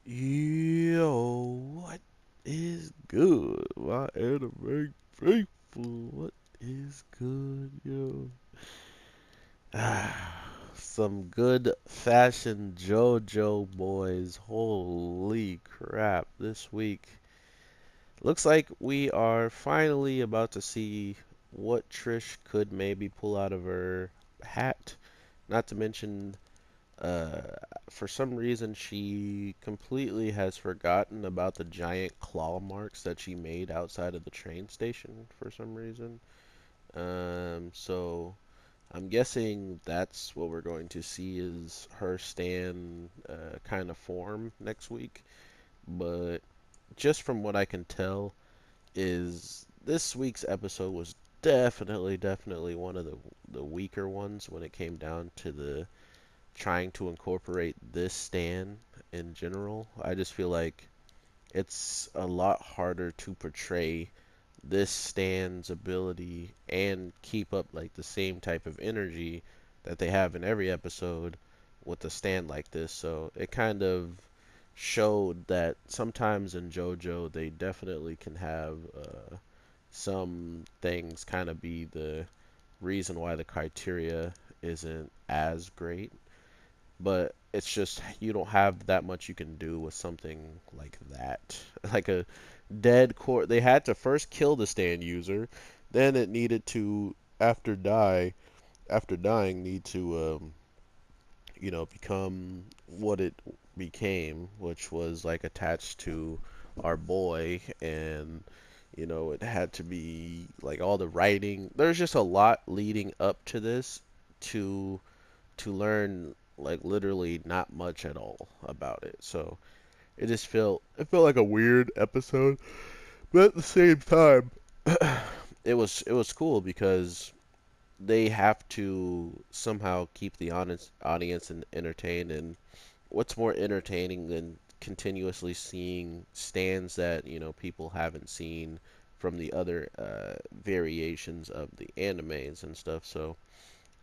Yo, what is good? My anime faithful, what is good, yo? Some good fashion JoJo boys. Holy crap, this week. Looks like we are finally about to see what Trish could maybe pull out of her hat. Not to mention uh, for some reason, she completely has forgotten about the giant claw marks that she made outside of the train station for some reason. So I'm guessing that's what we're going to see is her stand kind of form next week. But just from what I can tell, is this week's episode was definitely one of the weaker ones when it came down to the trying to incorporate this stand in general. I just feel like it's a lot harder to portray this stand's ability and keep up like the same type of energy that they have in every episode with a stand like this. So it kind of showed that sometimes in JoJo they definitely can have some things kind of be the reason why the criteria isn't as great, but it's just you don't have that much you can do with something like that. Like a dead core, they had to first kill the stand user, then it needed to after dying need to become what it became, which was like attached to our boy, and it had to be like all the writing. There's just a lot leading up to this to learn like literally not much at all about it. So it felt like a weird episode, but at the same time, it was cool because they have to somehow keep the audience entertained. And what's more entertaining than continuously seeing stands that people haven't seen from the other variations of the animes and stuff. So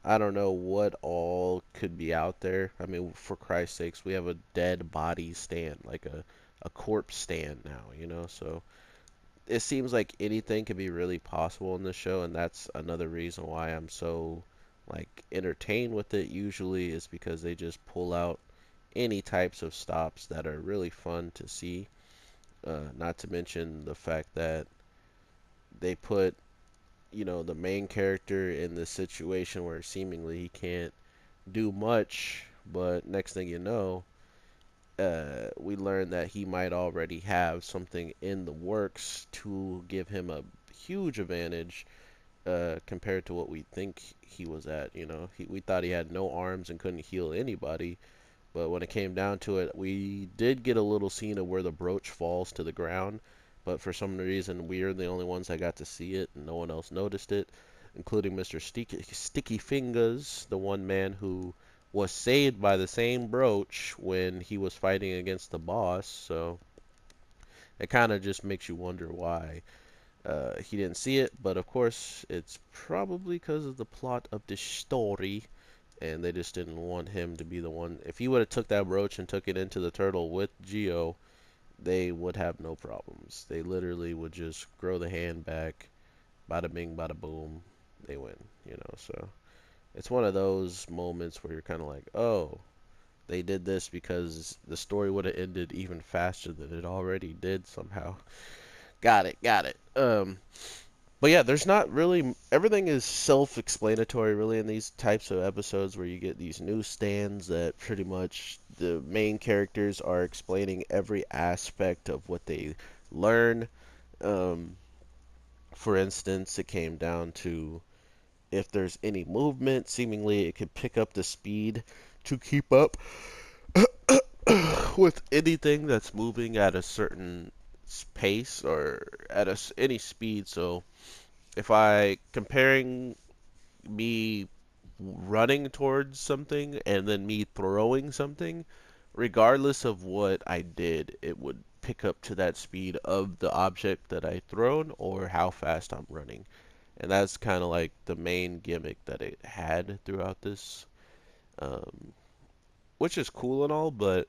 I don't know what all could be out there. I mean, for Christ's sakes, we have a dead body stand, like a corpse stand now. So it seems like anything could be really possible in this show, and that's another reason why I'm so like entertained with it usually is because they just pull out any types of stops that are really fun to see. Not to mention the fact that they put the main character in this situation where seemingly he can't do much, but next thing you know, we learn that he might already have something in the works to give him a huge advantage compared to what we think he was at. We thought he had no arms and couldn't heal anybody, but when it came down to it, we did get a little scene of where the brooch falls to the ground, but for some reason, we are the only ones that got to see it, and no one else noticed it, including Mr. Sticky Fingers, the one man who was saved by the same brooch when he was fighting against the boss. So it kind of just makes you wonder why he didn't see it. But of course, it's probably because of the plot of the story, and they just didn't want him to be the one. If he would have took that brooch and took it into the turtle with Geo, they would have no problems. They literally would just grow the hand back, bada bing, bada boom, they win. So it's one of those moments where you're kind of like, oh, they did this because the story would have ended even faster than it already did somehow. Got it. But yeah, there's not really everything is self-explanatory really in these types of episodes where you get these newsstands that pretty much the main characters are explaining every aspect of what they learn. Um, for instance, it came down to if there's any movement, seemingly it could pick up the speed to keep up with anything that's moving at a certain pace or at any speed. So if I comparing me running towards something and then me throwing something, regardless of what I did, it would pick up to that speed of the object that I thrown or how fast I'm running. And that's kind of like the main gimmick that it had throughout this, um, which is cool and all, but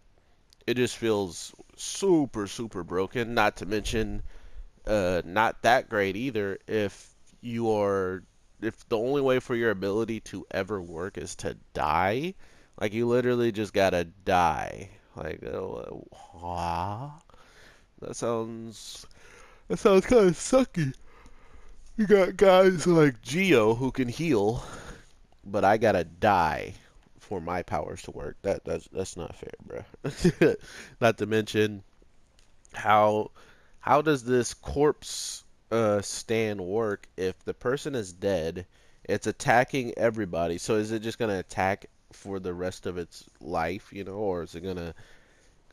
it just feels super super broken. Not to mention, not that great either. If the only way for your ability to ever work is to die, like you literally just gotta die. Like, that sounds that sounds kind of sucky. You got guys like Geo who can heal, but I gotta die for my powers to work. That's not fair, bro. Not to mention how how does this corpse stand work if the person is dead? It's attacking everybody. So is it just gonna attack for the rest of its life, or is it gonna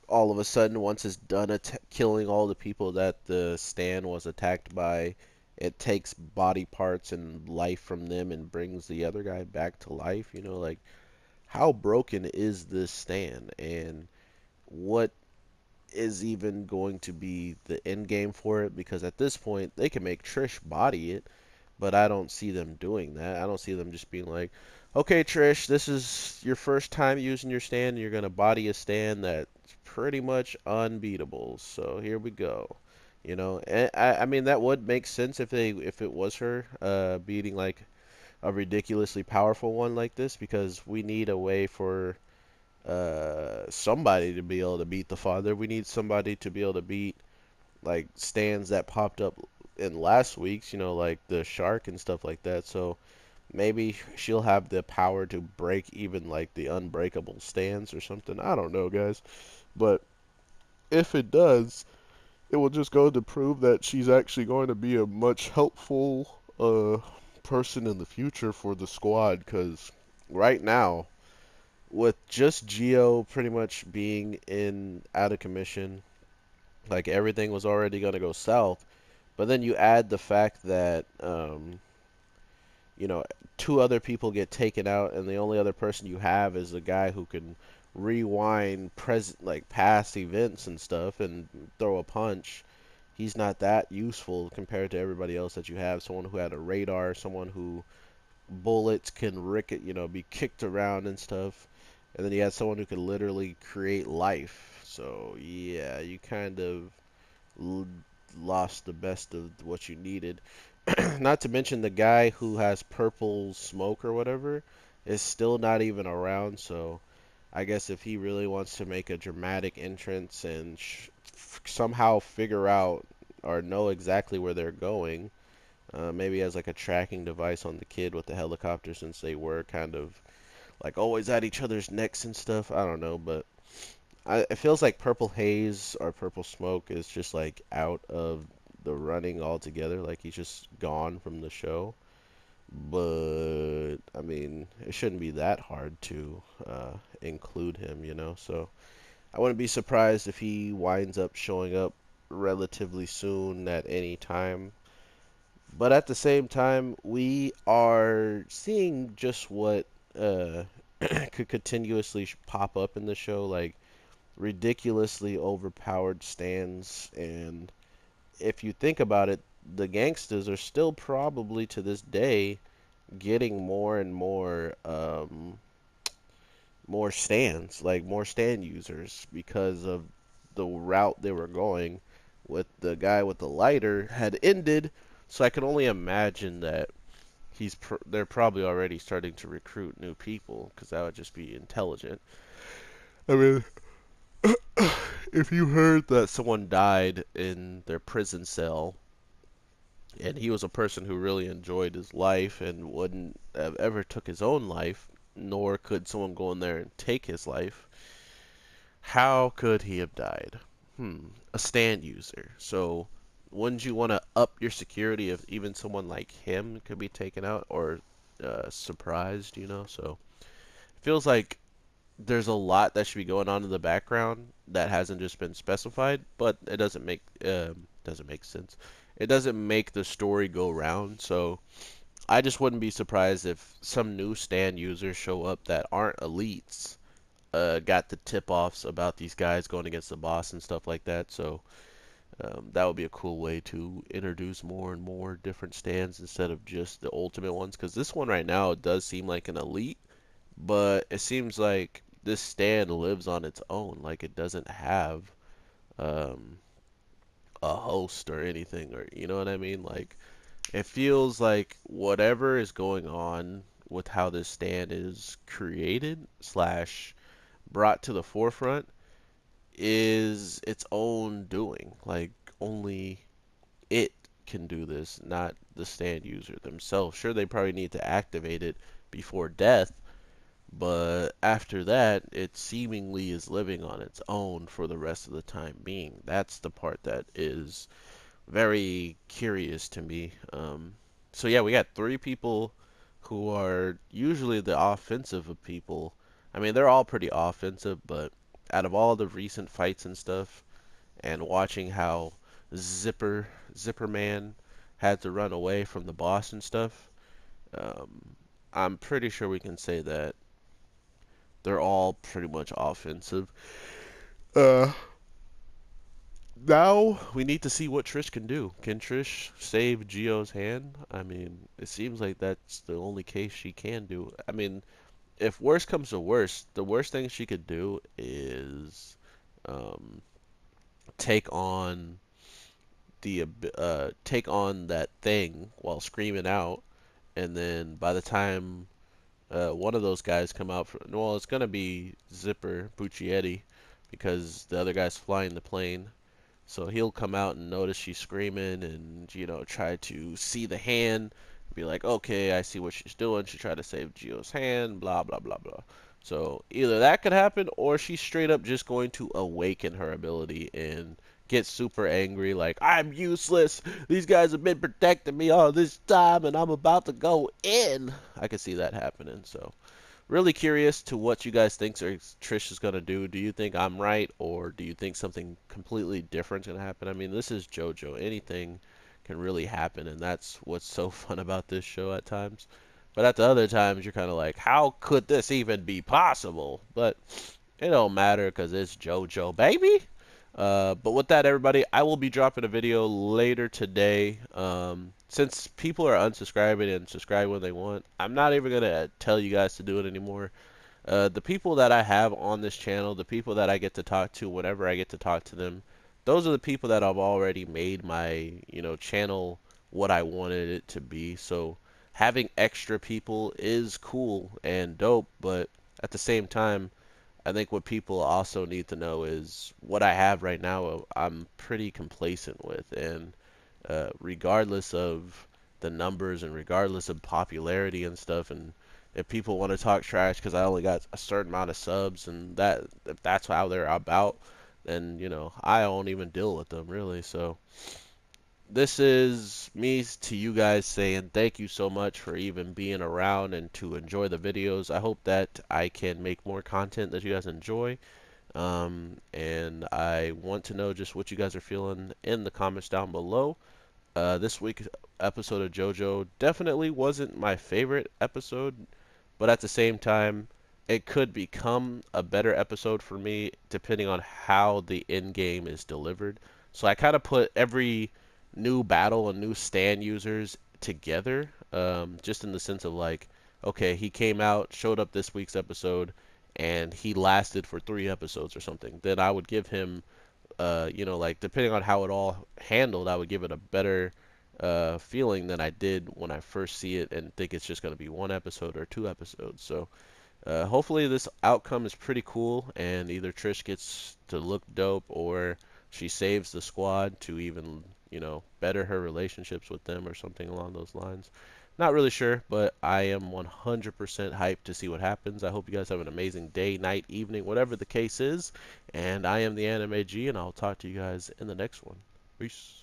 all of a sudden once it's done killing all the people that the stand was attacked by, it takes body parts and life from them and brings the other guy back to life? Like how broken is this stand, and what is even going to be the end game for it? Because at this point they can make Trish body it, but I don't see them doing that. I don't see them just being like, okay, Trish, this is your first time using your stand, and you're gonna body a stand that's pretty much unbeatable. So here we go. And I mean that would make sense if it was her beating like a ridiculously powerful one like this, because we need a way for somebody to be able to beat the father. We need somebody to be able to beat like stands that popped up in last week's, like the shark and stuff like that. So maybe she'll have the power to break even like the unbreakable stands or something. I don't know, guys. But if it does, it will just go to prove that she's actually going to be a much helpful person in the future for the squad. Because right now, with just Geo pretty much being in out of commission, like everything was already going to go south. But then you add the fact that you know, two other people get taken out, and the only other person you have is the guy who can rewind present like past events and stuff and throw a punch. He's not that useful compared to everybody else that you have. Someone who had a radar, someone who bullets can be kicked around and stuff. And then you had someone who could literally create life. So yeah, you kind of l- lost the best of what you needed. Not to mention the guy who has purple smoke or whatever is still not even around. So I guess if he really wants to make a dramatic entrance and somehow figure out or know exactly where they're going, maybe as like a tracking device on the kid with the helicopter, since they were kind of like always at each other's necks and stuff. I don't know, but it feels like Purple Haze or Purple Smoke is just like out of the running altogether. Like he's just gone from the show. But I mean, it shouldn't be that hard to include him. So I wouldn't be surprised if he winds up showing up relatively soon at any time. But at the same time, we are seeing just what uh, could continuously pop up in the show, like ridiculously overpowered stands. And if you think about it, the gangsters are still probably to this day getting more and more stands, like more stand users, because of the route they were going with the guy with the lighter had ended. So I can only imagine that they're probably already starting to recruit new people, because that would just be intelligent. I mean, if you heard that someone died in their prison cell and he was a person who really enjoyed his life and wouldn't have ever took his own life, nor could someone go in there and take his life, how could he have died? A stand user. So wouldn't you want to up your security if even someone like him could be taken out or surprised? So it feels like there's a lot that should be going on in the background that hasn't just been specified, but it doesn't make sense. It doesn't make the story go round. So I just wouldn't be surprised if some new stand users show up that aren't elites, got the tip-offs about these guys going against the boss and stuff like that. So that would be a cool way to introduce more and more different stands instead of just the ultimate ones. Because this one right now does seem like an elite, but it seems like this stand lives on its own. Like it doesn't have um, a host or anything, or you know what I mean? Like, it feels like whatever is going on with how this stand is created slash brought to the forefront is its own doing. Like, only it can do this, not the stand user themselves. Sure, they probably need to activate it before death, but after that, it seemingly is living on its own for the rest of the time being. That's the part that is very curious to me. So yeah, we got three people who are usually the offensive of people. I mean, they're all pretty offensive, but out of all the recent fights and stuff, and watching how Zipper Zipper Man had to run away from the boss and stuff, um, I'm pretty sure we can say that they're all pretty much offensive. Uh, Now we need to see what Trish can do. Can Trish save Gio's hand? I mean, it seems like that's the only case she can do. I mean, if worst comes to worst, the worst thing she could do is um, take on take on that thing while screaming out, and then by the time one of those guys come out, well, it's gonna be Zipper Buccietti because the other guy's flying the plane. So he'll come out and notice she's screaming and, try to see the hand, be like, okay, I see what she's doing. She tried to save Gio's hand, blah, blah, blah, blah. So either that could happen or she's straight up just going to awaken her ability and get super angry, like, I'm useless. These guys have been protecting me all this time and I'm about to go in. I could see that happening. So really curious to what you guys think Trish is going to do. Do you think I'm right, or do you think something completely different is going to happen? I mean, this is JoJo. Anything can really happen, and that's what's so fun about this show at times. But at the other times, you're kind of like, how could this even be possible? But it don't matter because it's JoJo, baby. But with that, everybody, I will be dropping a video later today. Since people are unsubscribing and subscribe when they want, I'm not even going to tell you guys to do it anymore. The people that I have on this channel, the people that I get to talk to whenever I get to talk to them, those are the people that have already made my, channel what I wanted it to be. So having extra people is cool and dope, but at the same time, I think what people also need to know is what I have right now, I'm pretty complacent with. And regardless of the numbers and regardless of popularity and stuff, and if people want to talk trash because I only got a certain amount of subs and that if that's how they're about, then I don't even deal with them really. So this is me to you guys saying thank you so much for even being around and to enjoy the videos. I hope that I can make more content that you guys enjoy. And I want to know just what you guys are feeling in the comments down below. This week's episode of JoJo definitely wasn't my favorite episode, but at the same time, it could become a better episode for me depending on how the end game is delivered. So I kind of put every new battle and new stand users together, just in the sense of like, okay, he came out, showed up this week's episode, and he lasted for 3 episodes or something. Then I would give him like depending on how it all handled, I would give it a better feeling than I did when I first see it and think it's just going to be 1 episode or 2 episodes. So hopefully this outcome is pretty cool and either Trish gets to look dope or she saves the squad to even, better her relationships with them or something along those lines. Not really sure, but I am 100% hyped to see what happens. I hope you guys have an amazing day, night, evening, whatever the case is. And I am the Anime G, and I'll talk to you guys in the next one. Peace.